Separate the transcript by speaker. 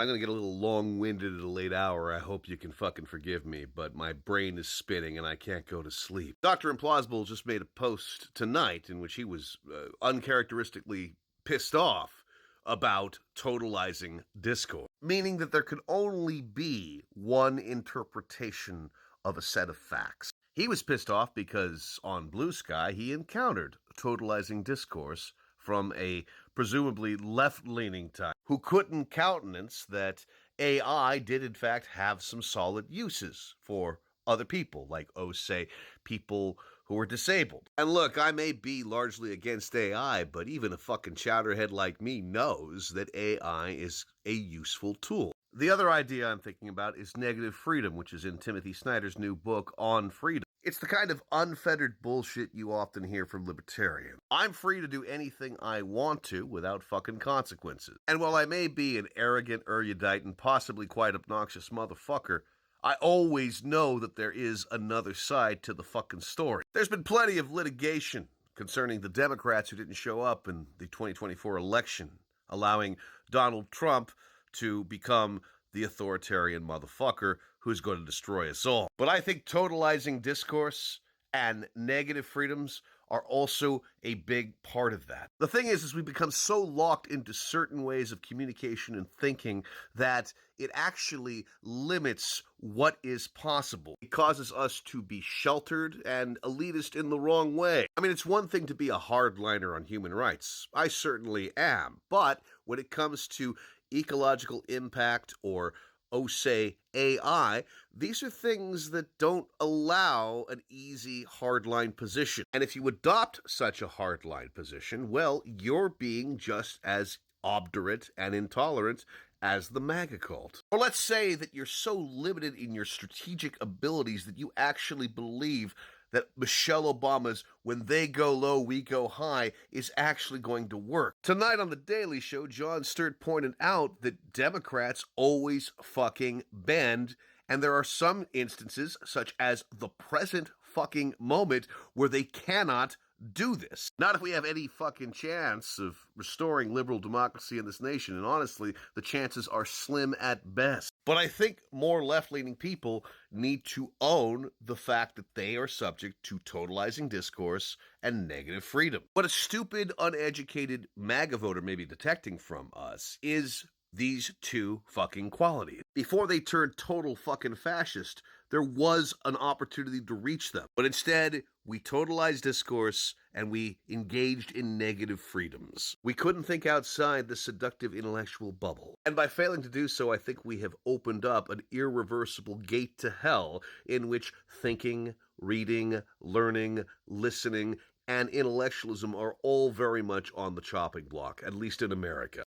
Speaker 1: I'm going to get a little long-winded at a late hour. I hope you can fucking forgive me, but my brain is spinning and I can't go to sleep. Dr. Implausible just made a post tonight in which he was uncharacteristically pissed off about totalizing Discourse, meaning that there could only be one interpretation of a set of facts. He was pissed off because on Blue Sky he encountered totalizing Discourse from a presumably left-leaning type who couldn't countenance that AI did in fact have some solid uses for other people, like, say, people who are disabled. And look, I may be largely against AI, but even a fucking chowderhead like me knows that AI is a useful tool. The other idea I'm thinking about is negative freedom, which is in Timothy Snyder's new book on freedom. It's the kind of unfettered bullshit you often hear from libertarians. I'm free to do anything I want to without fucking consequences. And while I may be an arrogant, erudite, and possibly quite obnoxious motherfucker, I always know that there is another side to the fucking story. There's been plenty of litigation concerning the Democrats who didn't show up in the 2024 election, allowing Donald Trump to become the authoritarian motherfucker who's going to destroy us all. But I think totalizing Discourse and negative freedoms are also a big part of that. The thing is we become so locked into certain ways of communication and thinking that it actually limits what is possible. It causes us to be sheltered and elitist in the wrong way. I mean, it's one thing to be a hardliner on human rights. I certainly am. But when it comes to ecological impact or say, AI, these are things that don't allow an easy hardline position. And if you adopt such a hardline position, well, you're being just as obdurate and intolerant as the MAGA cult. Or let's say that you're so limited in your strategic abilities that you actually believe that Michelle Obama's "when they go low, we go high" is actually going to work. Tonight on The Daily Show, Jon Stewart pointed out that Democrats always fucking bend, and there are some instances, such as the present fucking moment, where they cannot do this. Not if we have any fucking chance of restoring liberal democracy in this nation, and honestly, the chances are slim at best. But I think more left-leaning people need to own the fact that they are subject to totalizing Discourse and negative freedom. What a stupid, uneducated MAGA voter may be detecting from us is these two fucking qualities. Before they turned total fucking fascist, there was an opportunity to reach them. But instead, we totalized Discourse and we engaged in negative freedoms. We couldn't think outside the seductive intellectual bubble. And by failing to do so, I think we have opened up an irreversible gate to hell in which thinking, reading, learning, listening, and intellectualism are all very much on the chopping block, at least in America.